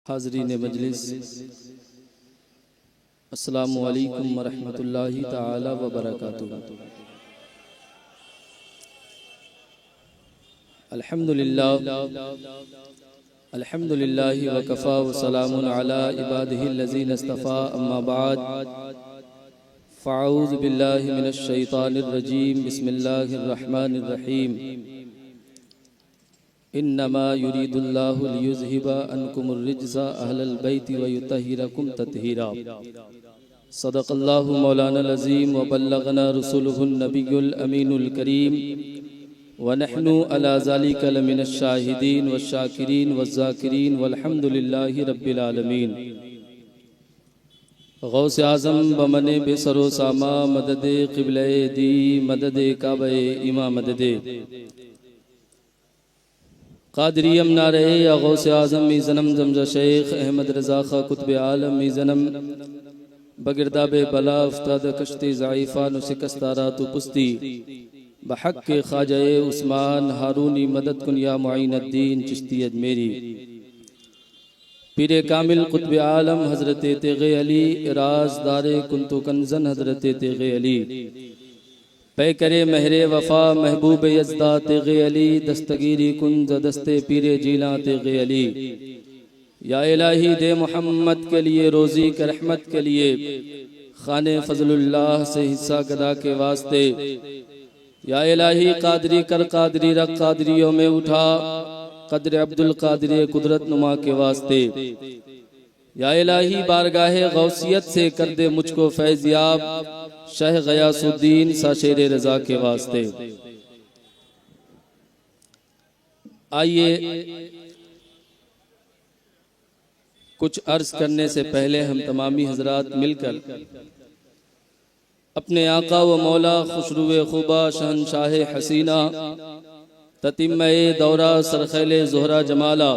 हाज़रीन मजलिस, अस्सलामु अलैकुम वरहमतुल्लाहि ताला व बरकातुहू। अल्हम्दुलिल्लाहि व कफ़ा व सलामुन अला इबादिहिल्लज़ीना इस्तफ़ा, अम्मा बाद, फ़अऊज़ु बिल्लाहि मिनश शैतानिर रजीम, बिस्मिल्लाहिर रहमानिर रहीम। इन्नमा युरीदुल्लाहु लियुज़हिबा अन्कुमुर रिज्ज़ा अहलल बैति व युतहिरकुम तत्हीरा। सदक़ल्लाहु मौलानल अज़ीम व बल्लगना रसूलुहुन नबियुल अमीनुल करीम व नहनु अला ज़ालिका लमिनश शाहिदीन व शाकिरीन व ज़ाकिरीन वल्हम्दुलिल्लाहि रब्बिल आलमीन। गौसे आज़म बमने बेसरो सामा, मददे क़िबले दी, मददे काबे इमा मददे कादरियम ना रहे या गौसे आज़म मी ज़नम ज़मज़ा शेख अहमद रज़ा खा कुतुब आलम मी ज़नम बगिरदाबे बला उस्ताद कश्ती ज़ाइफ़ा नुसिकस्तारा तु पुस्ती बहक के ख्वाजाए उस्मान हारूनी मदद कुन या मुईनुद्दीन चिश्ती अजमेरी। पीरे कामिल कुतुब आलम हज़रत तेग़े अली राज़दारे कुन्तु कंज़न हज़रत तेग़े अली पै करे महरे वफ़ा महबूब यज़दा तेग़े अली दस्तगीरी कुंज दस्ते पीरे जीला तेग़े अली। या इलाही दे मोहम्मद के लिए रोज़ी के रहमत के लिए खाने फज़लुल्लाह से हिस्सा गदा के वास्ते। या इलाही कादरी कर कादरी रख कादरियों में उठा कद्र अब्दुल कादिर कुदरत नुमा के वास्ते। या इलाही बारगाहे गौसियत से कर दे मुझको फैज़याब शाह गयासुद्दीन सा शेर रज़ा के वास्ते। आइए कुछ अर्ज करने से पहले हम तमामी हजरात मिलकर अपने आका व मौला खुशरुए खुबा शहनशाह हसीना ततिम्मे दौरा सरखैले ज़ोहरा जमाला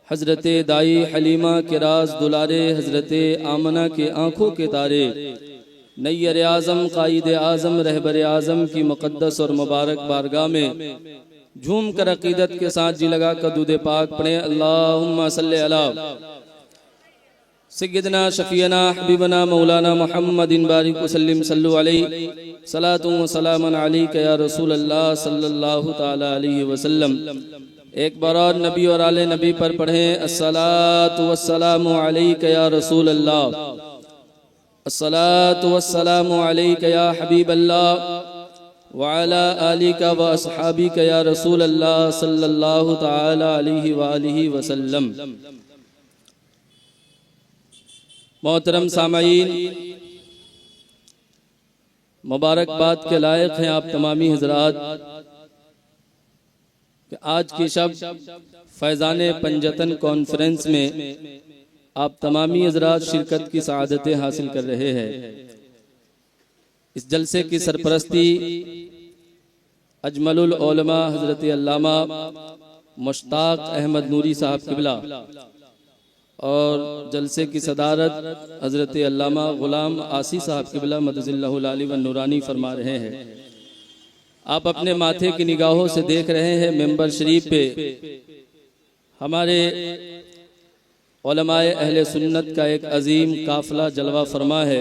हजरत दाई हलीमा के राज दुलारे हजरत आमना के आँखों के तारे नैयर आज़म कायद आज़म रहबर आज़म की मुक़द्दस और मुबारक बारगाह में झूम कर अक़ीदत के साथ जी लगा कर दूदे पाक पढ़े। अल्लाहुम्मा सल्ले अला सय्यदना शफीना हबीबना मौलाना मुहम्मदिन बारिक वसल्लिम सल्लु अलैहि सलातु व सलामन अलैका या रसूल अल्लाह सल्लल्लाहु ताला अलैहि वसल्लम। एक बार और नबी और आले नबी पर पढ़ें अस्सलातु वस्सलामु अलैका या रसूल अल्लाह, अस्सलातु वस्सलामु अलैका या हबीब अल्लाह व अला आलिका व अस्हाबिका या रसूल अल्लाह सल्लल्लाहु ताला अलैहि व आलिहि वसल्लम। मोहतरम सामाईन, मुबारकबाद के लायक हैं आप तमामी हजरात कि आज की शब फैज़ान पंजतन कॉन्फ्रेंस में आप तमामी हजरात शिरकत की सआदतें हासिल कर रहे हैं। इस जलसे की सरपरस्ती अजमलुल उलमा हजरत अल्लामा मुश्ताक अहमद नूरी साहब किबला और जलसे की सदारत हजरत अल्लामा गुलाम आसी साहब किबला मदजिल्लाहुल आली व नूरानी फरमा रहे हैं। आप अपने माथे की निगाहों से देख रहे हैं मेंबर शरीफ पे हमारे उलमाए अहले सुन्नत का एक अजीम काफिला जलवा फरमा है।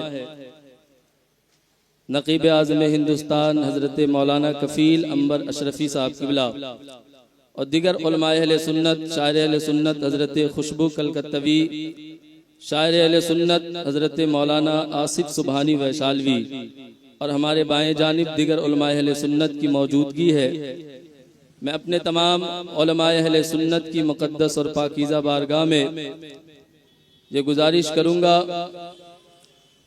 नकीब आज़म हिंदुस्तान हजरत मौलाना कफ़ील अंबर अशरफी साहब किबला और दिगर उलमाए अहले सुन्नत शायर अहले सुन्नत हजरत खुशबू कलकत्तवी, शायर अहले सुन्नत हजरत मौलाना आसिफ सुबहानी वैशालवी और हमारे बाएं जानिब दिगर उलमाए अहले सुन्नत की मौजूदगी है। मैं अपने तमाम उलमाए अहले सुन्नत की मुक़द्दस और पाकीज़ा बारगाह में ये गुजारिश करूँगा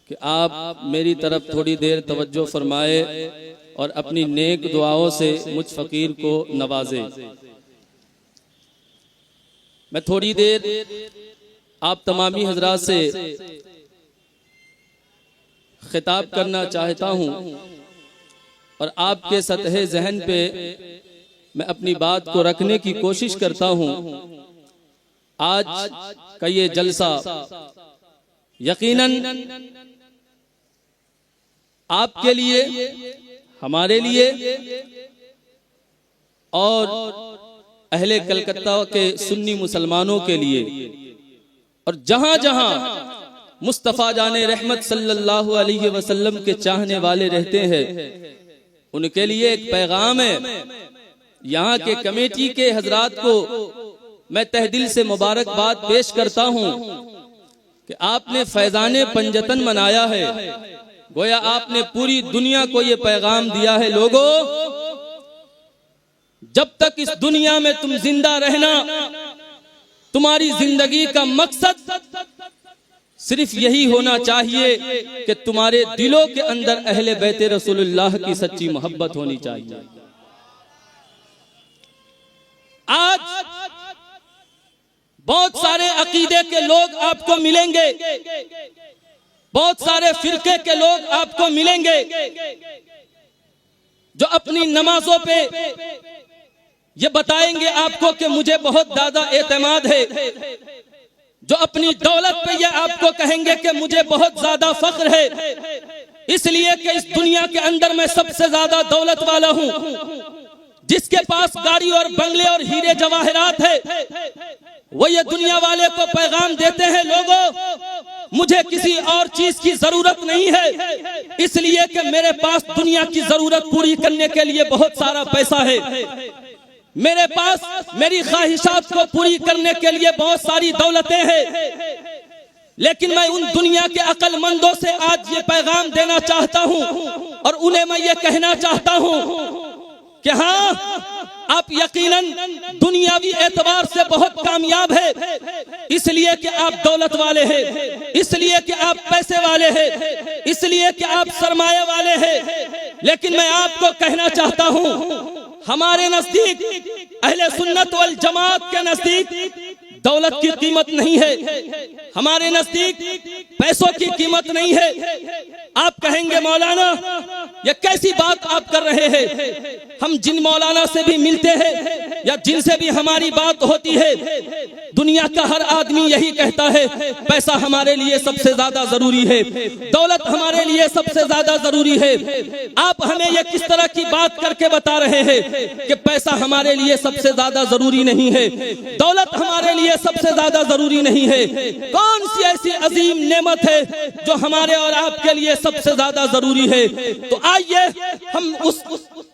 कि आप मेरी तरफ थोड़ी देर तवज्जो फरमाए और अपनी नेक दुआओं से मुझ फ़कीर को नवाजे। मैं थोड़ी देर आप तमामी हजरात से खिताब करना चाहता हूँ और आपके सतह जहन पे मैं अपनी बात को रखने की कोशिश करता हूँ। आज का ये जलसा यकीनन आपके लिए, हमारे लिए और अहले कलकत्ता के सुन्नी मुसलमानों के लिए और जहां जहां मुस्तफ़ा जाने रहमत सल्लल्लाहु अलैहि वसल्लम के चाहने वाले रहते हैं उनके लिए एक पैगाम है। यहाँ के कमेटी के हजरात को मैं तहदिल से मुबारकबाद पेश करता हूँ कि आपने फैजाने पंजतन मनाया है। गोया आपने पूरी दुनिया को ये पैगाम दिया है, लोगों जब तक इस दुनिया में तुम जिंदा रहना, तुम्हारी जिंदगी का मकसद सिर्फ यही होना चाहिए कि तुम्हारे दिलों के अंदर अहले बैते रसूलुल्लाह की सच्ची मोहब्बत होनी चाहिए। आज बहुत सारे अकीदे के लोग आपको मिलेंगे, बहुत सारे फिरके के लोग आपको मिलेंगे जो अपनी नमाजों पे ये बताएंगे आपको कि मुझे बहुत ज्यादा एतमाद है, जो अपनी दौलत पे ये आपको कहेंगे कि मुझे बहुत ज्यादा फख्र है, इसलिए कि इस दुनिया के अंदर मैं सबसे ज्यादा दौलत वाला हूं। जिसके पास गाड़ी और बंगले और हीरे जवाहरात है वो ये दुनिया वाले को पैगाम देते हैं, लोगों मुझे किसी और चीज की जरूरत नहीं है, इसलिए कि मेरे पास दुनिया की जरूरत पूरी करने के लिए बहुत सारा पैसा है, मेरे पास मेरी ख्वाहिशात को पूरी करने के लिए बहुत सारी दौलतें हैं। लेकिन मैं उन दुनिया के अक्लमंदों से आज ये पैगाम देना चाहता हूं और उन्हें मैं ये कहना चाहता हूं कि हाँ, आप यकीनन दुनियावी एतबार से बहुत कामयाब है, इसलिए कि आप दौलत वाले हैं, इसलिए कि आप पैसे वाले हैं, इसलिए कि आप सरमाया वाले हैं। लेकिन मैं आपको कहना चाहता हूं, हमारे नजदीक अहले सुन्नत वल जमात के नजदीक दौलत की कीमत नहीं है, हमारे नजदीक पैसों की कीमत नहीं है। आप कहेंगे मौलाना ये कैसी बात आप कर रहे हैं? हम जिन मौलाना से भी मिलते हैं या जिनसे भी हमारी बात होती है, दुनिया का हर आदमी यही कहता है पैसा हमारे लिए सबसे ज्यादा जरूरी है, दौलत हमारे लिए सबसे ज्यादा जरूरी है। आप हमें ये किस तरह की बात करके बता रहे हैं कि पैसा हमारे लिए सबसे ज्यादा जरूरी नहीं है, दौलत हमारे लिए सबसे ज्यादा जरूरी नहीं है? कौन सी ऐसी अजीम नेमत है जो हमारे और आपके लिए सबसे ज्यादा जरूरी है? तो आइए हम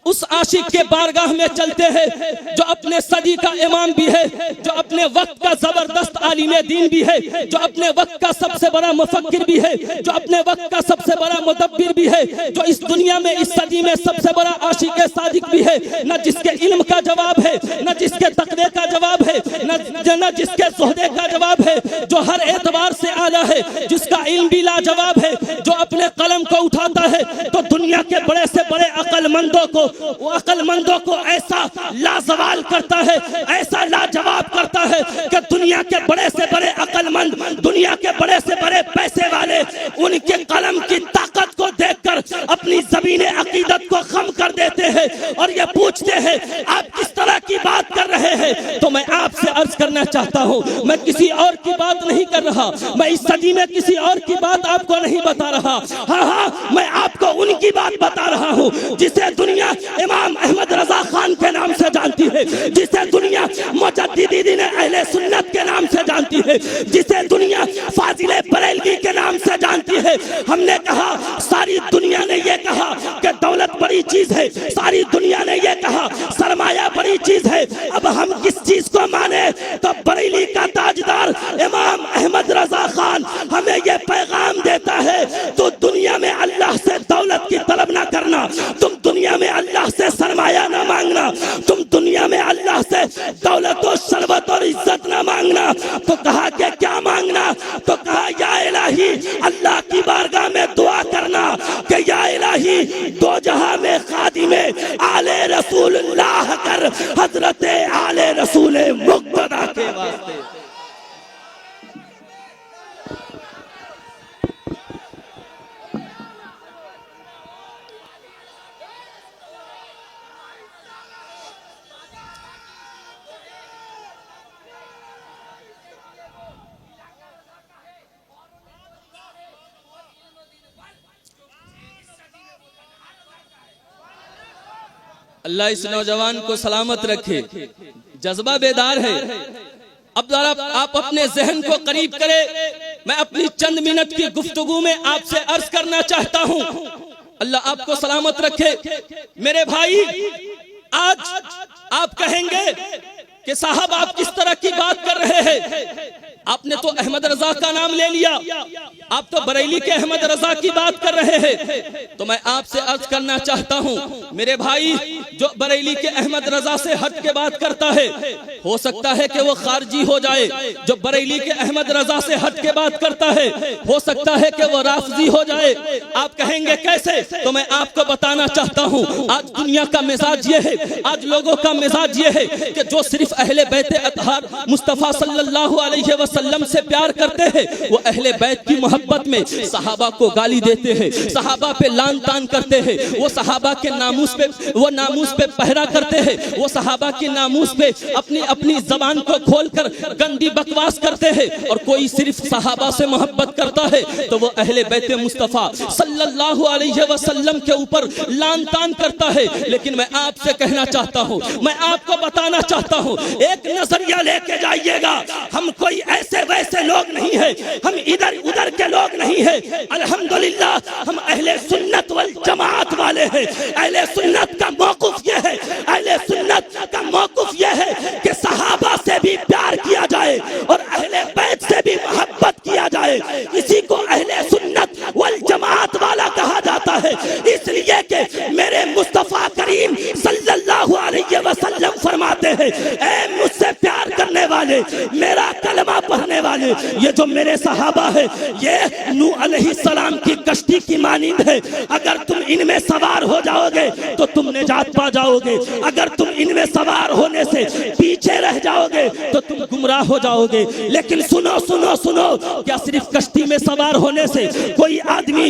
उस आशिक के बारगाह में चलते हैं जो अपने सदी का इमाम भी है, जो अपने वक्त का जबरदस्त आलिम दीन भी है, जो अपने वक्त का सबसे बड़ा मुफक्किर भी है, जो अपने वक्त का सबसे बड़ा मुदब्बिर भी है, जो इस दुनिया में इस सदी में सबसे बड़ा आशिक सादिक भी है। न जिसके इल्म का जवाब है, न जिसके तकवे का जवाब है, न जिसके ज़ुहदे का जवाब है, जो हर एतबार से आला है, जिसका इल्म भी लाजवाब है, जो अपने कलम को उठाता है तो दुनिया के बड़े से बड़े अक्लमंदों को ऐसा लाजवाल करता है, ऐसा लाजवाब करता है कि दुनिया के बड़े से बड़े अक्लमंद, दुनिया के बड़े से बड़े पैसे वाले उनके कलम की ताकत को देखकर अपनी ज़मीन अकीदत को खम कर देते हैं और ये पूछते हैं आप किस तरह की बात कर रहे हैं। तो मैं आपसे अर्ज करना चाहता हूँ, मैं किसी और की बात नहीं कर रहा, मैं इस सदी में किसी और की बात आपको नहीं बता रहा। हाँ, मैं आपको उनकी बात बता रहा हूँ जिसे दुनिया इमाम अहमद रजा खान के नाम से जानती है, जिसे दुनिया मुजद्दिदीन अहले सुन्नत के नाम से जानती है, जिसे दुनिया फाजिले बरेलवी के नाम से जानती है। हमने कहा, सारी दुनिया ने यह कहा कि दौलत बड़ी चीज है, सारी दुनिया ने यह कहा सरमाया बड़ी चीज है। अब हम किस चीज को माने? तो बरेली का ताजदार इमाम अहमद रजा खान हमें यह पैगाम देता है, तो दुनिया में अल्लाह से दौलत की तलब ना करना, तुम दुनिया में अल्लाह से सरमाया ना मांगना, तुम दुनिया में अल्लाह से दौलत और शरबत और इज्जत ना मांगना। तो कहा कि क्या मांगना? तो कहा या इलाही, अल्लाह की बारगाह में दुआ करना कि या इलाही दो जहां में खादिमे आले रसूलुल्लाह कर, हजरत आले रसूल मुक़्तदा के वास्ते। अल्लाह इस नौजवान को सलामत रखे, जज्बा बेदार है, अब जरा आप अपने जहन को करीब करें। मैं अपनी चंद मिनट की गुफ्तगू में आपसे अर्ज करना चाहता हूं, अल्लाह आपको सलामत रखे। मेरे भाई, आज आप कहेंगे कि साहब आप किस तरह की बात कर रहे हैं? आपने तो अहमद रजा का नाम ले लिया, आप तो बरेली के अहमद रजा की बात कर रहे हैं। तो मैं आपसे अर्ज करना चाहता हूं मेरे भाई, जो बरेली के अहमद रजा से हट के बात करता है, हो सकता है कि वो खारजी हो जाए। जो बरेली के अहमद रजा से हट के बात करता है, हो सकता है कि वो राफजी हो जाए। आप कहेंगे कैसे? तो मैं आपको बताना चाहता हूं, आज दुनिया का मिजाज ये है, आज लोगों का मिजाज ये है कि जो सिर्फ अहले बैत अतहार मुस्तफ़ा सल्लल्लाहु अलैहि वसल्लम से प्यार करते हैं, वो अहले बैत की मोहब्बत में सहाबा को गाली देते हैं, सहाबा पे लान तान करते हैं, वो सहाबा के नामूस पे पहरा करते हैं, वो सहाबा के नामूस पे अपनी जबान को खोलकर गंदी बकवास करते हैं। और कोई सिर्फ सहाबा से मोहब्बत करता है तो वो अहले बैत मुस्तफ़ा सल्लल्लाहु अलैहि वसल्लम के ऊपर लान तान करता है। लेकिन मैं आपसे कहना चाहता हूँ, मैं आपको बताना चाहता हूँ, एक नजरिया लेके जाइएगा। हम कोई ऐसे वैसे लोग नहीं है, हम इधर उधर के लोग नहीं है। अल्हम्दुलिल्लाह हम अहले सुन्नत वल जमात वाले हैं। अहले सुन्नत का मौक़िफ़ ये है, अहले सुन्नत का मौक़िफ़ ये है कि सहाबा से भी प्यार किया जाए और अहले बैत से भी मोहब्बत किया जाए। इसी को अहले सुन्नत वल जमात वाला कहा जाता है। इसलिए कि मेरे मुस्तफ़ा करीम सल्लल्लाहु अलैहि वसल्लम फरमाते हैं, ऐ मुझसे प्यार करने वाले, मेरा कलमा पढ़ने वाले, ये जो मेरे सहाबा है, ये नूह अलैहिस्सलाम की कश्ती की मानिंद है। अगर तुम इनमें सवार हो जाओगे तो तुम निजात पा जाओगे, अगर तुम इनमें सवार होने से पीछे रह जाओगे तो तुम गुमराह हो जाओगे। लेकिन सुनो सुनो सुनो, क्या सिर्फ कश्ती में सवार होने से कोई आदमी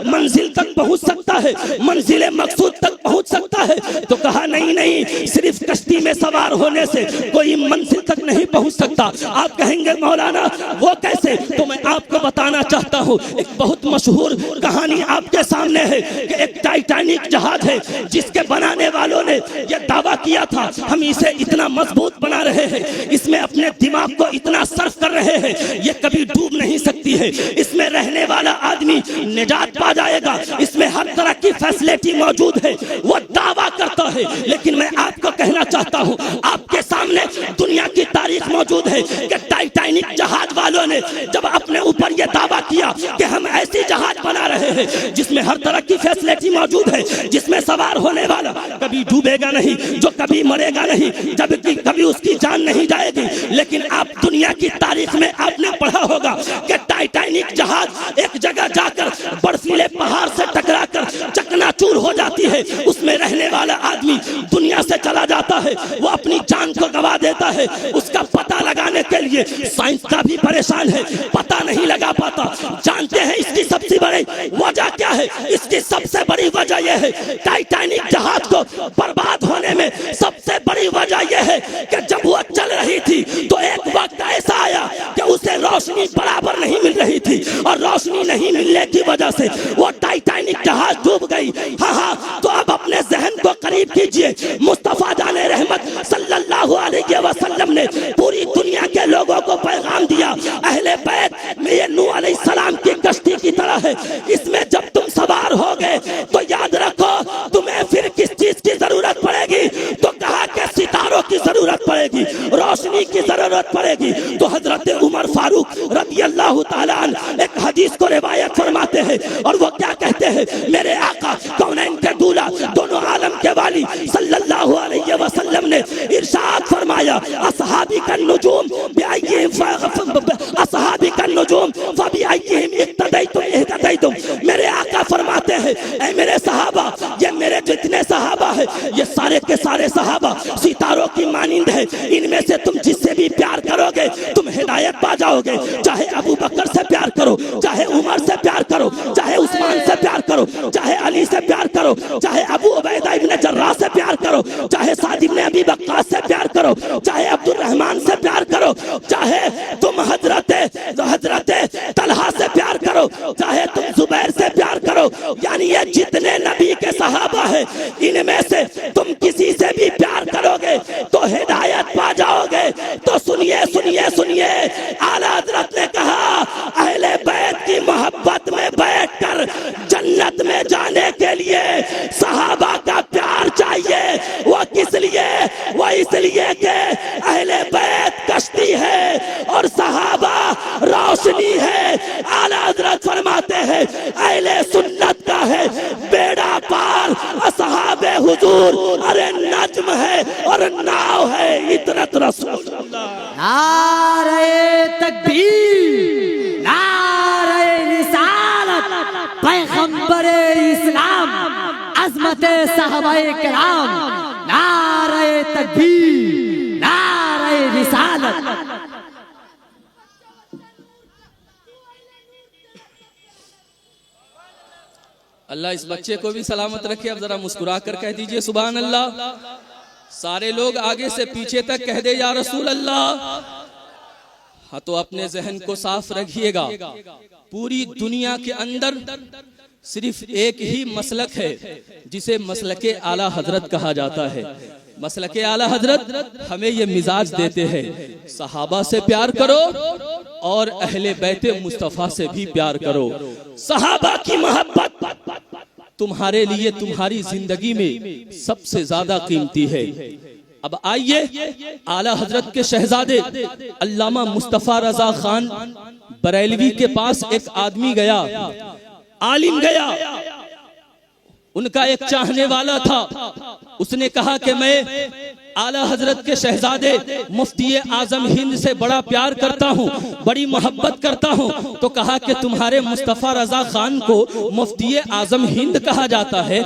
मंजिल तक पहुंच सकता है, मंजिल मकसूद तक पहुंच सकता है? तो कहा नहीं नहीं, सिर्फ कश्ती में सवार होने से कोई मंजिल तक नहीं पहुंच सकता। आप कहेंगे मौलाना वो कैसे? तो मैं आपको बताना चाहता हूं, एक बहुत मशहूर कहानी आपके सामने है कि एक टाइटैनिक जहाज है जिसके बनाने वालों ने यह दावा किया था, हम इसे इतना मजबूत बना रहे हैं, इसमें अपने दिमाग को इतना सर्फ कर रहे हैं, ये कभी डूब नहीं सकती है, इसमें रहने वाला आदमी निजात पा जाएगा, इसमें हर तरह की फैसिलिटी मौजूद है, वो दावा करता है। लेकिन मैं आपको कहना चाहता हूं, आपके सामने दुनिया की तारीख मौजूद है कि टाइटैनिक जहाज वालों ने जब अपने ऊपर यह दावा किया कि हम ऐसी जहाज बना रहे हैं जिसमें हर तरह की फैसिलिटी मौजूद है, जिसमें सवार होने वाला कभी डूबेगा नहीं, जो कभी मरेगा नहीं, जबकि कभी उसकी जान नहीं जाएगी। लेकिन आप दुनिया की तारीख में आपने पढ़ा होगा कि टाइटैनिक जहाज एक जगह जाकर बर्फीले पहाड़ से टकराकर चकनाचूर हो जाती है, उसमें रहने वाला आदमी दुनिया से चला जाता है, वो अपनी जान को गवा देता है। उसका पता लगाने के लिए साइंस का भी परेशान है, पता नहीं लगा पाता। जानते हैं इसकी सबसे बड़ी वजह क्या है? इसकी सबसे बड़ी वजह यह है, टाइटैनिक जहाज को बर्बाद होने में सबसे बड़ी वजह यह है कि जब वो चल रही थी तो एक वक्त ऐसा आया कि उसे रोशनी बराबर नहीं मिल रही थी, और रोशनी नहीं मिलने की वजह से वो टाइटैनिक जहाज डूब गई। हाँ, तो अब अपने जहन को करीब कीजिए, मुस्तफा जाने रहमत सल्लल्लाहु अलैहि वसल्लम ने पूरी दुनिया के लोगों को पैगाम दिया, अहले बैत में ये नूह अलैहिस्सलाम की कश्ती की तरह है, इसमें जब तुम सवार हो गए तो याद रखो तुम्हें फिर किस चीज की जरूरत पड़ेगी? तो कहा कि सितारों की जरूरत पड़ेगी, रोशनी की जरूरत पड़ेगी। तो हजरत उमर फारूक रज़ी अल्लाह ताला अन्हु एक हदीस को रिवायत फरमाते हैं, और वो क्या कहते हैं? मेरे आका कौनैन के दूल्हा दोनों आलम के वाली सल्लल्लाहु अलैहि वसल्लम ने इरशाद फरमाया, असहाबी कन नुजूम असहाबी कन नुजूम फबिअय्यिहिम इक्तदैतुम इहतदैतुम। मेरे आका फरमाते हैं, ऐ मेरे सहाबा, ये मेरे जितने सहाबा है, ये सारे के सारे सहाबा सितारों की मानिंद है, इनमें से तुम जिससे भी प्यार करोगे तुम हिदायत पा जाओगे। चाहे अबू बकर से प्यार करो, चाहे उमर से प्यार करो, चाहे उस्मान से प्यार करो, चाहे अली से प्यार करो, चाहे अबू उबैदा इब्न जर्राह से प्यार करो, चाहे साद इब्न अबी वक्कास से प्यार करो, चाहे अब्दुर रहमान से प्यार करो, चाहे तुम हजरत तलहा से प्यार करो, चाहे तुम जुबैर से प्यार करो। यानी ये जितने नबी के सहाबा है, इनमें से तुम किसी से भी प्यार करोगे तो हिदायत पा जाओगे। तो सुनिए सुनिए रोशनी है। आला हजरत फरमाते हैं अहले सुन्नत का है बेड़ा पार, असहाबे हुजूर अरे नज्म है और नाव है इतरत रसूलुल्लाह। नारे तकबीर, नारे रिसालत, पैगंबरे इस्लाम, अज़मते साहबाए किराम, नारे तकबीर, नारे रिसालत। अल्लाह इस बच्चे को भी सलामत रखे। अब जरा मुस्कुरा कर कह दीजिए सुभान अल्लाह। सारे लोग आगे से पीछे तक कह दे या रसूल अल्लाह। हाँ, तो अपने जहन को साफ रखिएगा। पूरी दुनिया के अंदर सिर्फ एक ही मसलक है जिसे मसलके आला हजरत कहा जाता है। मसलके आला हजरत हमें ये मिजाज देते हैं, सहाबा से प्यार करो और अहले बैते मुस्तफा से भी प्यार करो। सहाबा की मोहब्बत तुम्हारे लिए तुम्हारी जिंदगी में सबसे ज्यादा कीमती है। अब आइए आला हजरत के शहजादे अल्लामा मुस्तफा रजा खान बरेलवी के पास एक आदमी गया, आलिम गया। उनका एक चाहने वाला था। उसने कहा कि मैं आला हजरत के शहजादे मुफ्ती आजम हिंद से बड़ा प्यार करता हूँ, बड़ी मोहब्बत करता हूँ। तो कहा कि तुम्हारे मुस्तफा रजा खान को मुफ्ती आजम हिंद कहा जाता है,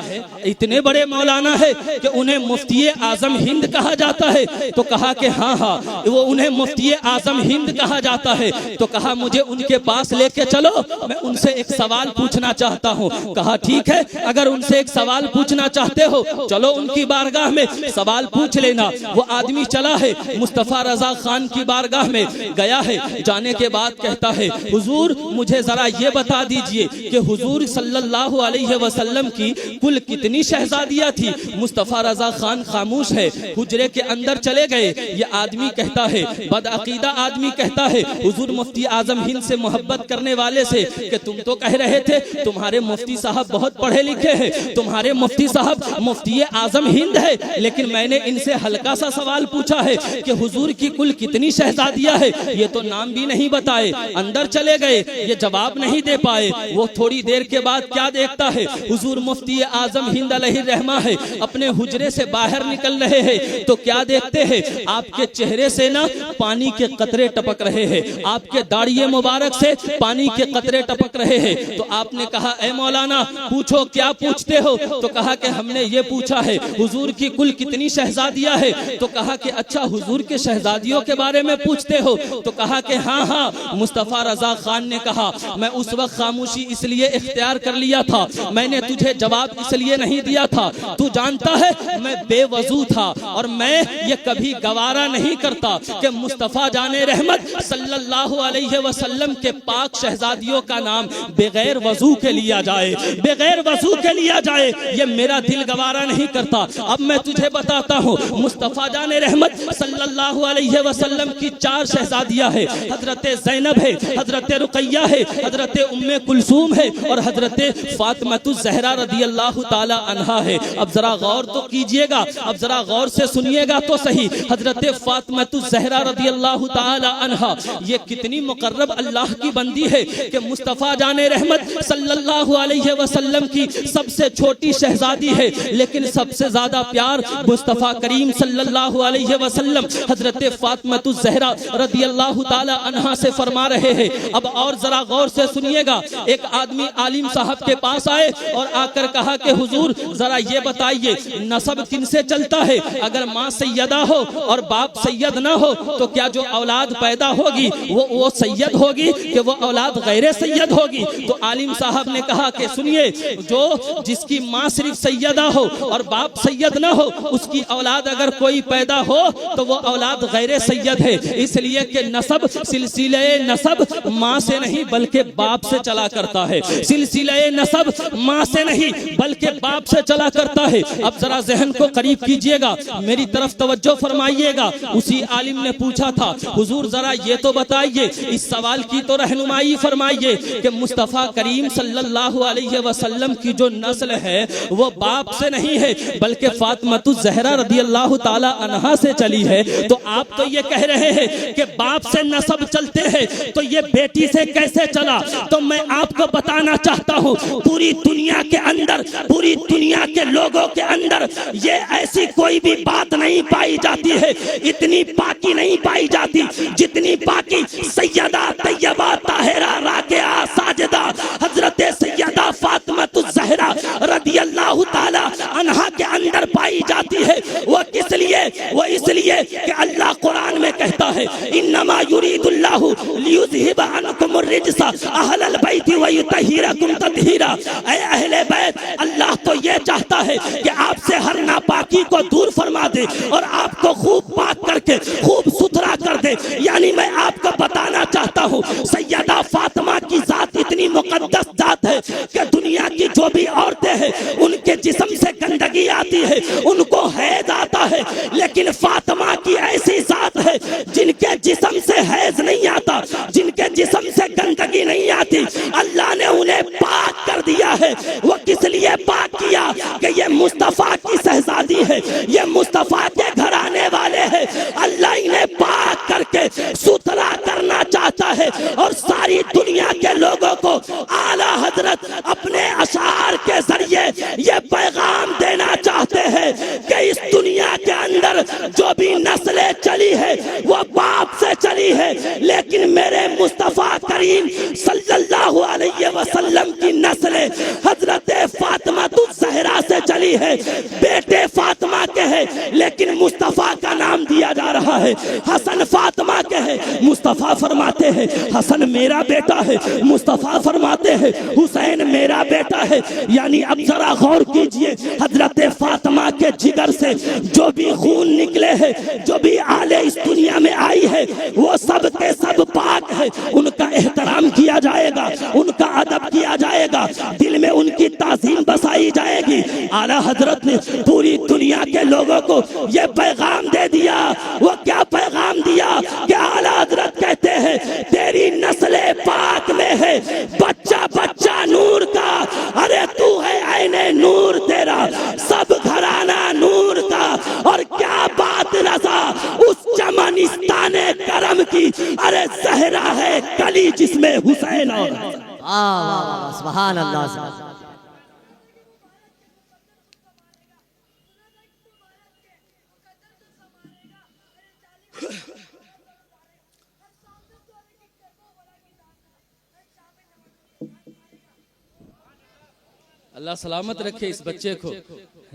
इतने बड़े मौलाना है कि उन्हें मुफ्ती आजम हिंद कहा जाता है। तो कहा कि हाँ हाँ वो उन्हें मुफ्ती आजम हिंद कहा जाता है। तो कहा मुझे उनके पास लेके चलो, मैं उनसे एक सवाल पूछना चाहता हूँ। कहा ठीक है, अगर उनसे एक सवाल पूछना चाहते हो चलो उनकी बारगाह में सवाल पूछ लेना। वो आदमी चला है मुस्तफा रजा खान की बारगाह में गया है। जाने के बाद कहता है हुजूर मुझे जरा ये बता दीजिए कि हुजूर सल्लल्लाहु अलैहि वसल्लम की कुल कितनी शहजादियां थी। मुस्तफा रजा खान खामोश है, हुजरे के अंदर चले गए। ये आदमी कहता है, बदअकीदा आदमी कहता है हुजूर मुफ्ती आजम हिंद से मोहब्बत करने वाले से कि तुम तो कह रहे थे तुम्हारे मुफ्ती साहब बहुत पढ़े लिखे हैं, तुम्हारे मुफ्ती साहब मुफ्ती आजम हिंद है, लेकिन मैंने इनसे हल्का सा सवाल पूछा है कि हुजूर की कुल कितनी शहजादियां है, ये तो नाम भी नहीं बताए। अंदर चले गए, ये जवाब नहीं दे पाए। वो थोड़ी देर के बाद क्या देखता है, हुजूर मुफ्ती आजम हिंद अलैहिर्रहमा है, अपने हुजरे से बाहर निकल रहे हैं। तो क्या देखते हैं, आपके चेहरे से ना पानी के कतरे टपक रहे हैं, आपके दाढ़ी मुबारक से पानी के कतरे टपक रहे हैं। तो आपने कहा ए मौलाना पूछो क्या पूछते हो। तो कहा कि हमने ये पूछा है हुजूर की कुल कितनी शहजादियां है। तो कहा कि अच्छा हुजूर के शहजादियों के बारे में पूछते हो। तो कहा कि हाँ हाँ। मुस्तफा रजा खान ने कहा मैं उस वक्त खामोशी इसलिए इख्तियार कर लिया था, मैंने तुझे जवाब इसलिए नहीं दिया था, तू जानता है मैं बेवजू था और मैं ये कभी गवारा नहीं करता कि मुस्तफा जाने रहमत सल्लल्लाहु अलैहि वसल्लम के पाक शहजादियों का नाम बगैर वजू के लिया जाए, बगैर वजू के लिया जाए, ये मेरा दिल गवारा नहीं करता। अब मैं तुझे बताता हूँ मुस्तफा जाने रहमत सल्लल्लाहु अलैहि वसल्लम की 4 शहजादियां है। हजरत ज़ैनब है, हजरत रुक़ैया है, हजरत उम्मे कुलसूम है और हजरत फातिमातुज़ ज़हरा रदियल्लाहु ताला अन्हा है। अब जरा गौर तो कीजिएगा, अब जरा गौर से सुनिएगा तो सही। हजरत फातिमातुज़ ज़हरा रदियल्लाहु ताला अन्हा ये कितनी मुकर्रब अल्लाह की बंदी है कि मुस्तफा जाने रहमत सल्लल्लाहु अलैहि वसल्लम की सबसे छोटी शहजादी है, लेकिन सबसे ज्यादा प्यार मुस्तफा करीम सल्लल्लाहु अलैहि वसल्लम हजरत फातिमातुज़ ज़हरा रदियल्लाहु ताला अन्हा से फरमा रहे हैं। अब और जरा गौर से सुनिएगा। एक आदमी आलिम साहब के पास आए और आकर कहा कि हुजूर जरा ये बताइए नसब किनसे चलता है, अगर माँ सैयदा हो और बाप सैयद ना हो तो क्या जो औलाद पैदा होगी वो सैयद होगी कि वो औलाद गैर सैयद होगी। तो आलिम साहब ने कहा कि सुनिए, जो जिसकी माँ सिर्फ सैयदा हो और बाप सैयद ना हो उसकी औलाद अगर कोई पैदा हो तो वो औलाद गैर सैयद है, इसलिए कि नसब सिलसिले नसब माँ से नहीं बल्कि बाप से चला करता है, सिलसिले नसब माँ से नहीं बल्कि बाप से चला करता है। अब जरा जहन को करीब कीजिएगा, मेरी तरफ तवज्जो फरमाइएगा। उसी आलिम ने पूछा था हुजूर जरा ये तो बताइए, इस सवाल की तो रहनुमाई फरमाइए कि मुस्तफा करीम सल्लल्लाहु अलैहि वसल्लम की जो नस्ल है वो बाप से नहीं है बल्कि फातिमातुज़ ज़हरा रदियल्लाहु रदियल्लाहु ताला अन्हा से चली है, तो आप तो ये कह रहे हैं कि बाप से नसब चलते हैं, तो ये बेटी से कैसे चला? तो मैं आपको बताना चाहता हूँ, पूरी दुनिया के अंदर, पूरी दुनिया के लोगों के अंदर ये ऐसी कोई भी बात नहीं पाई जाती है, इतनी पाकी नहीं पाई जाती जितनी पाकी सैयदा तैयबा ताहिरा राकिया साजिदा हजरत सैयदा फातिमातुज़ ज़हरा रदियल्लाहु ताला अन्हा के अंदर पाई जाती है। वो किस लिए? वो इसलिए कि अल्लाह कुरान में कहता है, इन्नमा युरीदुल्लाहु लियुज़हिबा अन्कुमुर रिज्सा अहलल बैति व युतहिरकुम तत्हीरा। ऐ अहले बैत, अल्लाह तो ये चाहता है कि आपसे हर नापाकी को दूर फरमा दे और आपको खूब पाक करके खूब सुथरा कर दे। यानी मैं आपको बताना चाहता हूँ, सैयदा फातिमा की जात इतनी मुकद्दस जात है कि दुनिया की जो भी औरतें हैं उनके जिस्म से गंदगी आती है, उनको हैज आता है, लेकिन फातिमा की ऐसी जात है जिनके जिस्म से हैज नहीं आता, जिनके जिस्म से गंदगी नहीं आती। अल्लाह ने उन्हें पाक कर दिया है। वो किस लिए पाक किया? कि ये मुस्तफा की शहजादी है, ये मुस्तफा के घराने वाले हैं। अल्लाह इन्हें पाक करके सुथरा करना चाहता है और सारी दुनिया के लोगों को आला हजरत अपने अशार के जरिए ये पैगाम देना चाहते हैं कि इस दुनिया के अंदर जो भी नस्लें चली है वो बाप से चली है, लेकिन मेरे मुस्तफा करीम सल्लल्लाहु अलैहि वसल्लम की नस्लें हजरत फातिमातुज़ ज़हरा से चली है। बेटे फातिमा के हैं, लेकिन मुस्तफा का नाम दिया जा रहा है। हसन फातिमा के हैं, मुस्तफा फरमाते हैं हसन मेरा बेटा है, मुस्तफा फरमाते हैं हुसैन मेरा बेटा है। यानी अब जरा गौर कीजिए, हजरत फातिमा के जिगर से जो भी खून निकले हैं, जो भी आले इस दुनिया में आई है, वो सब के सब पाक है। उनका एहतराम किया जाएगा, उनका अदब किया जाएगा, दिल में उनकी ताज़ीम बसाई जाएगी। आला हजरत ने पूरी दुनिया के लोगों को ये पैगाम दे दिया। वो क्या पैगाम दिया कि आला हजरत कहते हैं तेरी नस्ले पाक में है, बच्चा बच्चा नूर का। अरे तू है ऐने नूर, तेरा सब घराना नूर का। और क्या बात रज़ा उस चमनिस्ताने करम की, अरे ज़हरा है कली जिसमें हुसैन और सुभान अल्लाह। अल्लाह सलामत रखे इस बच्चे को।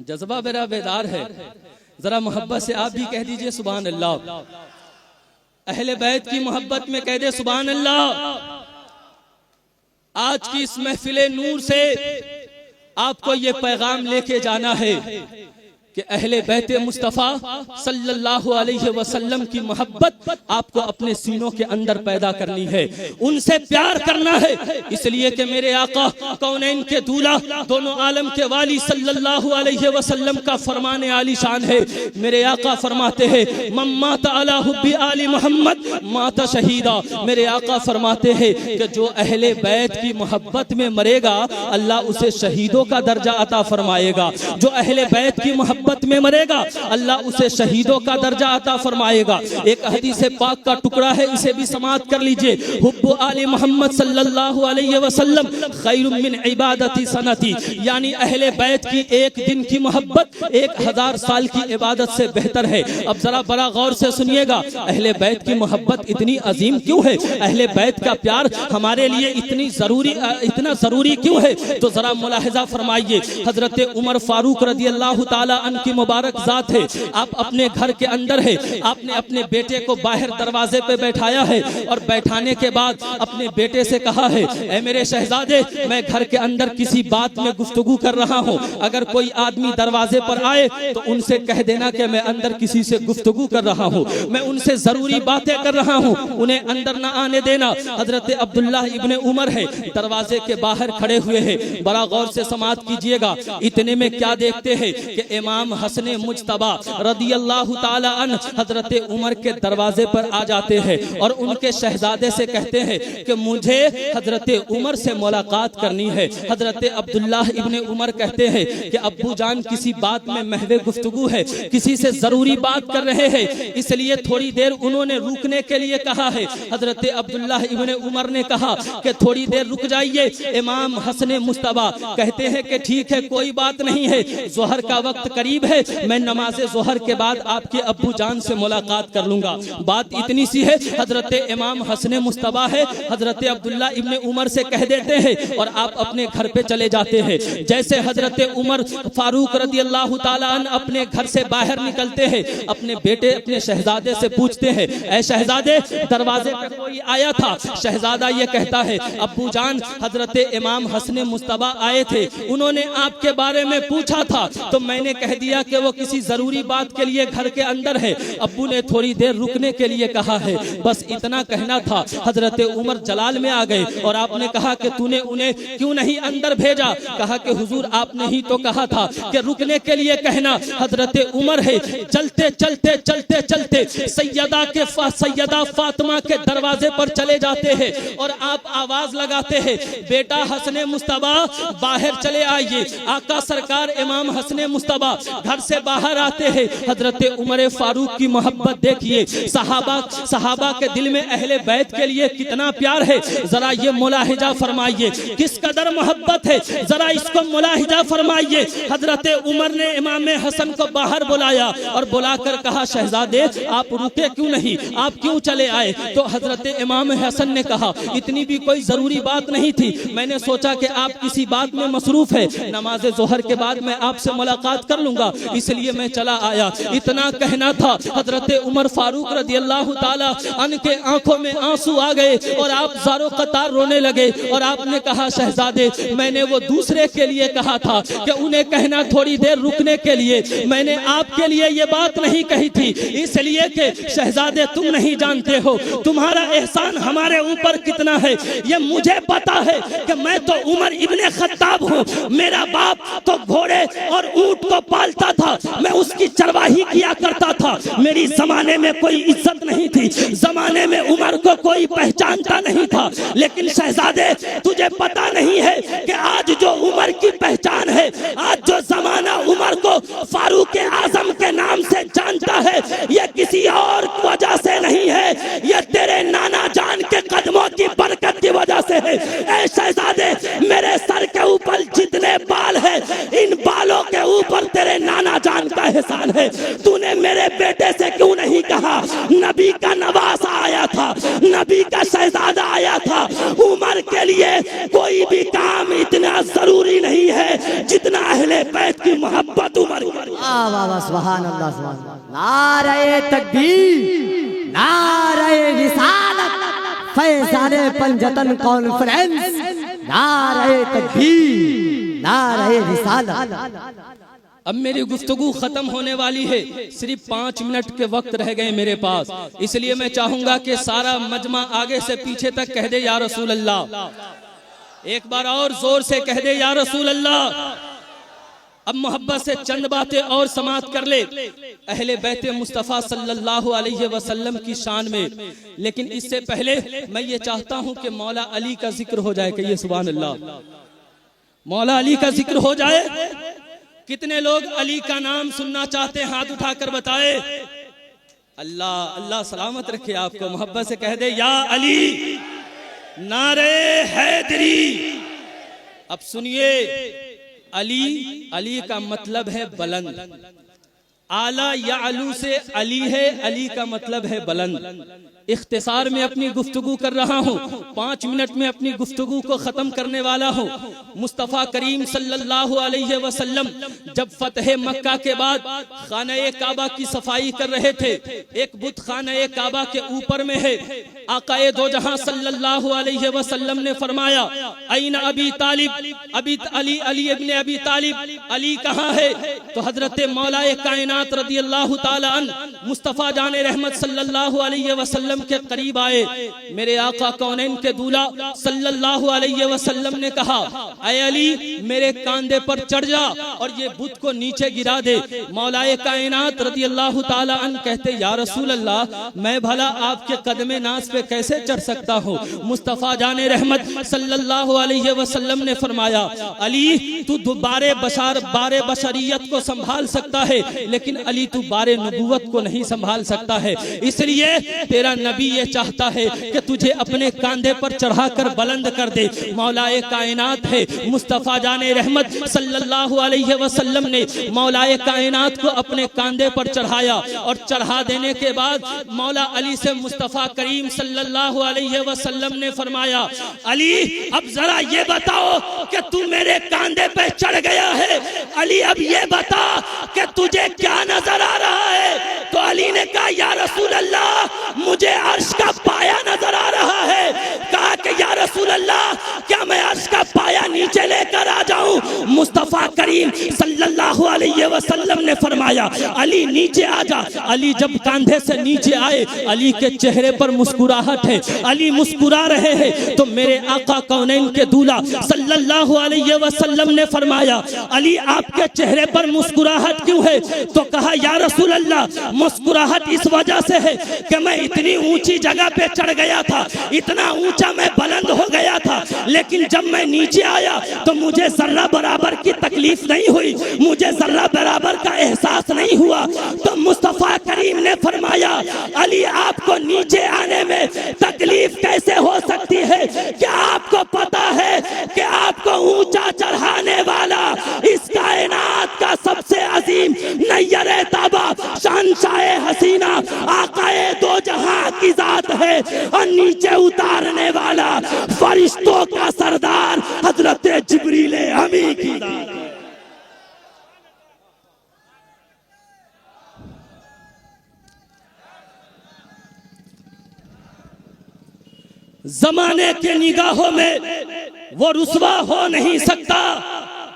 जज्बा मेरा बेदार है, जरा मोहब्बत से आप भी कह दीजिए सुभान अल्लाह। अहले बैत की मोहब्बत में कह दे सुभान अल्लाह। आज की इस महफिले नूर से आपको ये पैगाम लेके जाना है कि अहले बैत मुस्तफ़ा सल्लल्लाहु अलैहि वसल्लम की मोहब्बत आपको अपने सीनों के अंदर पैदा करनी है, उनसे प्यार करना है। इसलिए कि मेरे आका कौनैन के दूल्हा, दोनों आलम के वाली सल्लल्लाहु अलैहि वसल्लम का फरमाने आली शान है। मेरे आका फरमाते हैं मम्माता अला हुब्बी आली मोहम्मद माता शहीदा। मेरे आका फरमाते हैं कि जो अहले बैत की मोहब्बत में मरेगा अल्लाह उसे शहीदों का दर्जा अता फरमाएगा। जो अहले बैत की मोहब्बत में मरेगा अल्लाह उसे शहीदों का दर्जा अता फरमाएगा। एक हदीस पाक का टुकड़ा है, इसे भी समाअत कर लीजिए। हुब्बु आले मोहम्मद सल्लल्लाहु अलैहि वसल्लम खैरुम मिन इबादती सनती। यानी अहले बैत की एक दिन की मोहब्बत 1000 साल की इबादत से बेहतर है। अब जरा बड़ा गौर से सुनिएगा, अहले बैत की मोहब्बत इतनी अजीम क्यों है? अहले बैत का प्यार हमारे लिए इतना जरूरी क्यों है? तो जरा मुलाहिजा फरमाइए। हजरत उमर फारूक रदियल्लाहु ताला की मुबारक जात है। आप अपने घर के अंदर है, आपने अपने बेटे को बाहर दरवाजे पे बैठाया है और बैठाने के बाद अपने बेटे से कहा है ऐ मेरे शहजादे, मैं घर के अंदर किसी बात में गुफ्तगू कर रहा हूँ, अगर कोई आदमी दरवाजे पर आए तो उनसे कह देना कि मैं अंदर किसी से गुफ्तगू कर रहा हूँ, मैं उनसे जरूरी बातें कर रहा हूँ, उन्हें अंदर ना आने देना। हजरत अब्दुल्लाह इब्ने उमर है, दरवाजे के बाहर खड़े हुए हैं। बड़ा गौर से समाअत कीजिएगा। इतने में क्या देखते हैं कि इमाम इमाम हसन मुज्तबा रदियल्लाहु ताला अन्हु हजरत उमर के दरवाजे पर आ जाते हैं और उनके शहजादे से कहते हैं कि मुझे हजरत उमर से मुलाकात करनी है। हजरत अब्दुल्लाह इब्ने उमर कहते हैं कि अब्बू जान किसी बात में महवे गुफ्तगू है, किसी से जरूरी बात कर रहे हैं, इसलिए थोड़ी देर उन्होंने रुकने के लिए कहा है। हजरत अब्दुल्लाह इब्ने उमर ने कहा कि थोड़ी देर रुक जाइए। इमाम हसन मुज्तबा कहते हैं कि ठीक है, कोई बात नहीं है, जोहर का वक्त करीब है, मैं नमाज जोहर के बाद आपके अब्बू जान से मुलाकात कर लूंगा। बात इतनी सी है, हजरत इमाम हसन मुज्तबा है हजरत अब्दुल्लाह इब्ने उमर से कह देते हैं और आप अपने घर पे चले जाते हैं। जैसे हजरत उमर फारूक रदियल्लाहु ताला अन्हु अपने घर से बाहर निकलते हैं, अपने बेटे अपने शहजादे से पूछते हैं, ऐ शहजादे दरवाजे पे कोई आया था? शहजादा ये कहता है, अब्बू जान हजरत इमाम हसन मुज्तबा आए थे, उन्होंने आपके बारे में पूछा था तो मैंने कह दिया कि वो किसी जरूरी बात के लिए घर के अंदर है, अब्बू ने थोड़ी देर रुकने के लिए कहा है, बस इतना कहना था। हजरत उमर जलाल में आ गए और आपने कहा कि तूने उन्हें क्यों नहीं अंदर भेजा? कहा कि हुजूर आपने ही तो कहा था कि रुकने के लिए कहना। हजरत उमर है चलते चलते चलते चलते सैयदा फातिमा के दरवाजे पर चले जाते हैं और आप आवाज लगाते हैं, बेटा हसन मुज्तबा बाहर चले आइए। आका सरकार इमाम हसन मुज्तबा घर से बाहर आते हैं। हजरत उमर फारूक की मोहब्बत देखिए, सहाबा के दिल में अहले बैत के लिए कितना प्यार है, जरा ये मुलाहिजा फरमाइए, किस कदर मोहब्बत है, जरा इसको मुलाहिजा फरमाइए। हजरत उमर ने इमाम हसन को बाहर बुलाया और बुलाकर कहा, शहजादे आप रुके क्यों नहीं, आप क्यों चले आए? तो हजरत इमाम हसन ने कहा, इतनी भी कोई जरूरी बात नहीं थी, मैंने सोचा कि आप किसी बात में मसरूफ है, नमाज जोहर के बाद मैं आपसे मुलाकात कर लूंगा, इसलिए मैं चला आया। इतना कहना था, हजरत उमर फारूक रदियल्लाहु ताला अन्हु के आंखों में आंसू आ गए और आप ज़ारो कतार रोने लगे और आपने कहा, शहजादे मैंने वो दूसरे के लिए कहा था कि उन्हें कहना थोड़ी देर रुकने के लिए, मैंने आपके लिए ये बात नहीं कही थी, इसलिए कि शहजादे तुम नहीं जानते हो तुम्हारा एहसान हमारे ऊपर कितना है। ये मुझे पता है कि मैं तो उमर इब्ने खत्ताब हूँ, मेरा बाप तो घोड़े और ऊंट को पालता था, मैं उसकी चरवाही किया करता था, मेरी जमाने में कोई इज्जत नहीं थी, जमाने में उमर को कोई पहचानता नहीं था। लेकिन शहजादे तुझे पता नहीं है कि आज जो उमर की पहचान है, आज जो जमाना उमर को फारूक आजम के नाम से जानता है, ये किसी और वजह से नहीं है, ये तेरे नाना जान के कदमों की बरकत की वजह से है। ऐ शहजादे मेरे सर के ऊपर जितने बाल है, इन बालों के ऊपर तेरे नाना जान का एहसान है। तूने मेरे बेटे से क्यों नहीं कहा, नबी का नवासा आया था, नबी का शहजादा आया था, उमर के लिए कोई भी काम इतना जरूरी नहीं है जितना अहले बैत की मोहब्बत उमर। सुभान अल्लाह, सुभान अल्लाह। नारे तकबीर, नारे रिसालत, फैज़ाने पंजतन कॉन्फ्रेंस, नारे तकबीर, नारे रिसालत। अब मेरी गुफ्तगू खत्म होने वाली है, सिर्फ 5 मिनट के वक्त रह गए मेरे पास, इसलिए मैं चाहूंगा कि सारा मजमा आगे से पीछे तक कह दे या रसूल अल्लाह, एक बार और जोर से कह दे या रसूल अल्लाह। अब मोहब्बत से चंद बातें और समाप्त कर ले अहले बैत मुस्तफ़ा सल्लल्लाहु अलैहि वसल्लम की शान में, लेकिन इससे पहले मैं ये चाहता हूं कि मौला अली का जिक्र हो जाए। कहिए सुभान अल्लाह, मौला अली का जिक्र हो जाए। कितने लोग अली का नाम सुनना चाहते हैं, हाथ उठाकर बताए। अल्लाह अल्लाह सलामत रखे आपको। मोहब्बत से कह दे या अली, नारे हैदरी। अब सुनिए, अली, अली का मतलब है बुलंद, आला या अलू से अली है, अली का मतलब है बुलंद। इख्तिसार में अपनी गुफ्तगू कर रहा हूँ, 5 मिनट में अपनी गुफ्तगू को खत्म करने वाला हूँ। मुस्तफ़ा करीम सल्लल्लाहु अलैहि वसल्लम जब फतह मक्का के बाद खाने काबा की सफाई कर रहे थे, एक बुत खाने काबा के ऊपर में है। आकाए दो जहां सल्लल्लाहु अलैहि वसल्लम ने फरमाया, ऐन अबी तालिब, अबी अली, अली इब्ने अबी तालिब, अली कहाँ है? तो हजरत मौलाए कायनात कायनात रदी अल्लाह ताला अन्हु मुस्तफ़ा जाने रहमत सल्लल्लाहु अलैहि वसल्लम के करीब आए। मेरे आका कौनैन के दूल्हा सल्लल्लाहु अलैहि वसल्लम ने कहा, ऐ अली मेरे कांधे पर चढ़ जा और ये बुत को नीचे गिरा दे। मौलाए कायनात रदी अल्लाह ताला अन्हु कहते, या रसूल अल्लाह मैं भला आपके कदमे नाज पे कैसे चढ़ सकता हूँ। मुस्तफ़ा जाने रहमत सल्लल्लाहु अलैहि वसल्लम ने फरमाया, अली तू बारे बशरियत को संभाल सकता है, लेकिन अली तू बारे नबूवत को नहीं संभाल सकता है। इसलिए तेरा नबी ये चाहता है कि तुझे अपने कांधे पर चढ़ाकर बुलंद कर दे। मौलाए कायनात है मुस्तफ़ा जाने रहमत सल्लल्लाहु अलैहि वसल्लम ने मौलाए कायनात को अपने कांधे पर चढ़ाया और चढ़ा देने के बाद मौला अली से मुस्तफ़ा करीम सल्लल्लाहु अलैहि वसल्लम ने फरमाया, अली अब जरा ये बताओ कि तू मेरे कांधे पे चढ़ गया है, अली अब ये बता कि तुझे क्या नजर आ रहा है। तो अली ने कहा, या रसूल अल्लाह मुझे अर्श का पाया नजर आ रहा है। कहा कि या रसूल अल्लाह क्या मैं अर्श का पाया नीचे लेकर आ जाऊं। मुस्तफ़ा करीम सल्लल्लाहु अलैहि वसल्लम ने फरमाया, अली नीचे आ जा। अली जब कांधे से नीचे आए, अली के चेहरे पर मुस्कुराहट है, अली मुस्कुरा रहे हैं। तो मेरे आका कौनैन के दूल्हा सल्लल्लाहु अलैहि वसल्लम ने फरमाया, अली आपके चेहरे पर मुस्कुराहट क्यों है। तो कहा, या रसूल अल्लाह मुस्कुराहट इस वजह से है कि मैं इतनी ऊंची जगह पे चढ़ गया था, इतना ऊंचा मैं बुलंद हो गया था, लेकिन जब मैं नीचे आया तो मुझे जर्रा बराबर की तकलीफ नहीं हुई, मुझे जर्रा बराबर का एहसास नहीं हुआ। तो मुस्तफ़ा करीम ने फरमाया, अली आपको नीचे आने में तकलीफ कैसे हो सकती है। क्या आपको पता है कि आपको ऊंचा चढ़ाने वाला इस कायनात का सबसे अजीम नैयरे ताबा शहंशाए हसीना आकाए दो जहां की जात है, और नीचे उतारने वाला फरिश्तों का सरदार हजरत जिब्रील अमी की जात है। जमाने के निगाहों में वो रुसवा हो नहीं सकता,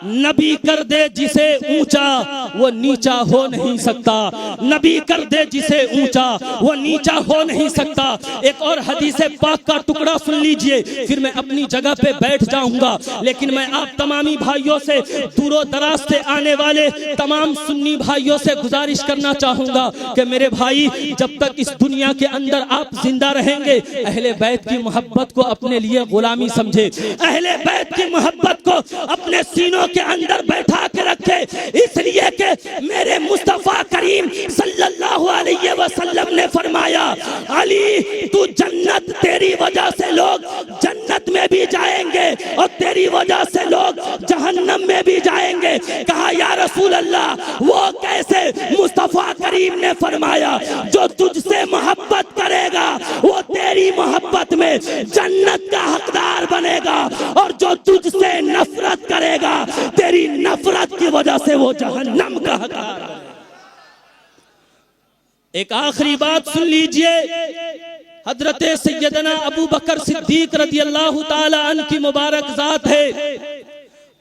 नबी कर दे जिसे ऊंचा वो नीचा हो नहीं सकता, नबी कर दे जिसे ऊंचा वो नीचा हो नहीं सकता। एक और हदीस पाक का टुकड़ा सुन लीजिए, फिर मैं अपनी जगह पे बैठ जाऊंगा। लेकिन मैं आप तमामी भाइयों से, दूरों दराज से आने वाले तमाम सुन्नी भाइयों से गुजारिश करना चाहूंगा कि मेरे भाई, जब तक इस दुनिया के अंदर आप जिंदा रहेंगे, अहले बैत की मोहब्बत को अपने लिए गुलामी समझे, अहले बैत की मोहब्बत को अपने सीनों के अंदर बैठा के रखे। इसलिए कि मेरे मुस्तफा करीम सल्लल्लाहु अलैहि वसल्लम ने फरमाया, अली तू जन्नत, तेरी वजह से लोग जन्नत में भी जाएंगे और तेरी वजह से लोग जहन्नम में भी जाएंगे। कहा, या रसूल अल्लाह वो कैसे। मुस्तफा करीम ने फरमाया, जो तुझसे मोहब्बत करेगा वो तेरी मोहब्बत में जन्नत का हकदार बनेगा, और जो तुझसे नफरत करेगा तेरी नफरत की वजह से वो जहन्नम का हकदार है। एक आखिरी बात सुन लीजिए, हजरत सैयदना अबू बकर सिद्दीक रदी अल्लाह ताला अन्हु की मुबारक जात है।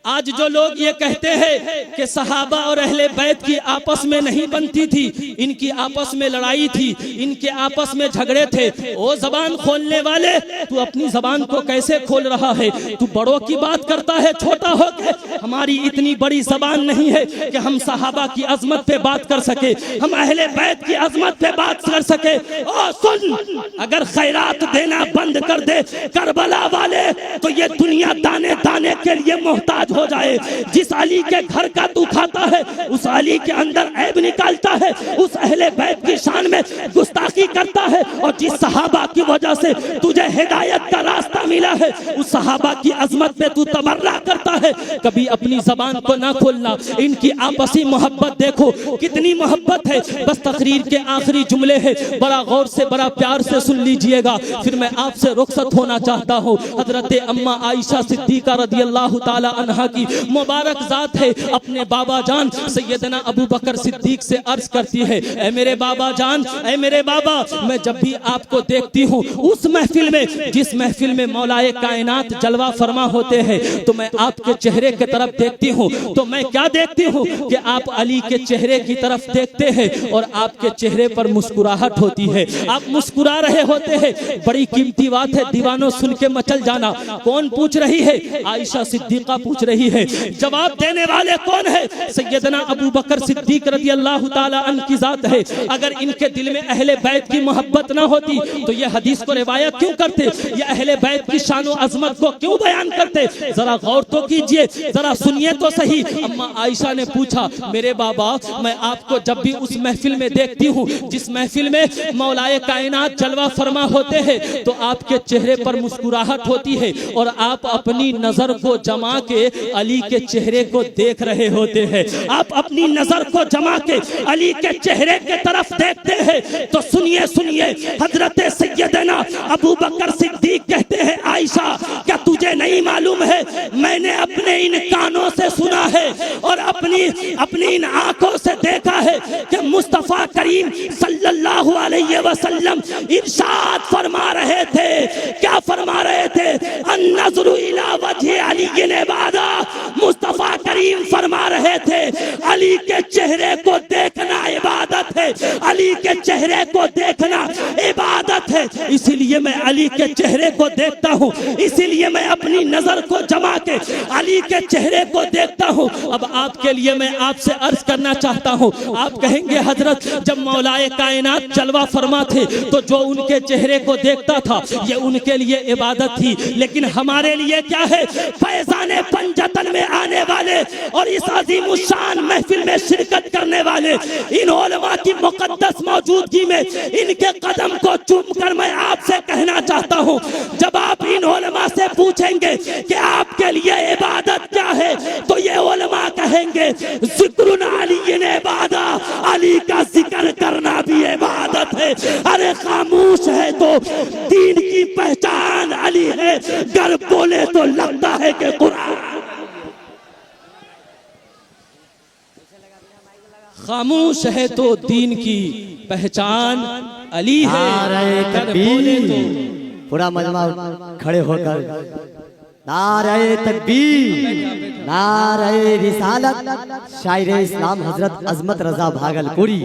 आज जो लोग ये कहते हैं कि सहाबा और अहले बैत की आपस में नहीं बनती थी, इनकी आपस में लड़ाई थी, इनके आपस में झगड़े थे, ओ जबान खोलने वाले, तू अपनी जबान को कैसे खोल रहा है। तू बड़ों की बात करता है छोटा हो के। हमारी इतनी बड़ी जबान नहीं है कि हम सहाबा की अजमत पे बात कर सके, हम अहले बैत की अजमत पे बात कर सके। ओ सुन, अगर खैरात देना बंद कर दे करबला वाले, तो ये दुनिया दाने दाने के लिए मोहताज हो जाए। जिस अली के घर का तू खाता है, उस अली के अंदर ऐब निकालता है, उस अहले बैत की शान में गुस्ताखी करता है, और जिस सहाबा की वजह से तुझे हिदायत का रास्ता मिला है, उस सहाबा की अजमत पे तू तबर्रा करता है। कभी अपनी जबान को ना खोलना। इनकी आपसी मोहब्बत देखो कितनी मोहब्बत है। बस तकरीर के आखिरी जुमले हैं, बड़ा गौर से बड़ा प्यार से सुन लीजिएगा, फिर मैं आपसे रुखसत होना चाहता हूँ। हजरत अम्मा आयशा सिद्दीका रदी अल्लाह ताला अन्हा ताला की मुबारक जात है, अपने बाबा जान सैयदना अबू बकर सिद्दीक से अर्ज करती है, ऐ मेरे बाबा जान, ऐ मेरे बाबा, मैं जब भी आपको देखती हूँ उस महफिल में जिस महफिल में मौलाए कायनात जलवा फरमा होते हैं, तो मैं आपके चेहरे की तरफ देखती हूँ तो मैं क्या देखती हूँ कि आप अली के चेहरे की तरफ देखते हैं और आपके चेहरे पर मुस्कुराहट होती है, आप मुस्कुरा रहे होते हैं। बड़ी कीमती बात है, दीवानों सुन के मचल जाना। कौन पूछ रही है? आयशा सिद्दीका पूछ रही है। जवाब देने वाले कौन है? सैयदना अबू बकर सिद्दीक रज़ी अल्लाह ताला अन्हु की जात है। अगर इनके दिल में अहले बैत की मोहब्बत ना होती तो ये हदीस को रिवायत क्यों करते, ये अहले बैत की शान और अजमत को क्यों बयान करते? जरा गौर तो कीजिए, जरा सुनिए तो सही। अम्मा आयशा ने पूछा, मेरे बाबा, मैं आपको जब भी उस महफिल में देखती हूँ जिस महफिल में मौलाए कायनात जलवा फरमा होते हैं, तो आपके चेहरे पर मुस्कुराहट होती है और आप अपनी नजर को जमा के अली के चेहरे को देख रहे होते हैं। आप अपनी नजर को जमा के अली के चेहरे के तरफ देखते हैं। तो सुनिए सुनिए, हजरत सैयदना अबू बकर सिद्दीक कहते हैं, आयशा, क्या तुझे नहीं मालूम है, मैंने अपने इन कानों से सुना है और अपनी इन आंखों से देखा है कि मुस्तफा करीम सल्लल्लाहु अलैहि वसल्लम इरशाद फरमा रहे थे। क्या फरमा रहे थे? अन्नज़रु इला वजहि अली इबादा। मुस्तफा करीम फरमा रहे थे, अली के चेहरे को देखना इबादत है, अली के चेहरे को देखना इबादत है। इसीलिए मैं अली के चेहरे को देखता हूँ, इसीलिए मैं अपनी नजर को जमा के अली के चेहरे को देखता हूँ। अब आपके लिए मैं आपसे अर्ज करना चाहता हूँ। आप कहेंगे, हजरत, जब मौलाए कायनात जलवा फरमा थे तो जो उनके चेहरे को देखता था ये उनके लिए इबादत थी, लेकिन हमारे लिए क्या है? फैज़ाने पंजतन में आने वाले और इस अजीम शान महफिल में शिरकत करने वाले इन उलमा की मुकद्दस मौजूदगी में इनके कदम को चूम कर मैं आपसे कहना चाहता हूँ, जब आप इन उलमा से पूछेंगे कि आपके लिए इबादत क्या है, तो ये उलमा कहेंगे, जिक्रुन अली इबादा, अली का जिक्र करना भी इबादत है। अरे खामोश है तो दीन की पहचान अली है, गर बोले तो लगता है कि कुरान। खामोश है तो दीन की पहचान अली है, गर बोले तो। पूरा मजमा खड़े होकर नारे तकबीर, नारे रिसालत, शायरे इस्लाम हजरत अजमत रजा भागलपुरी।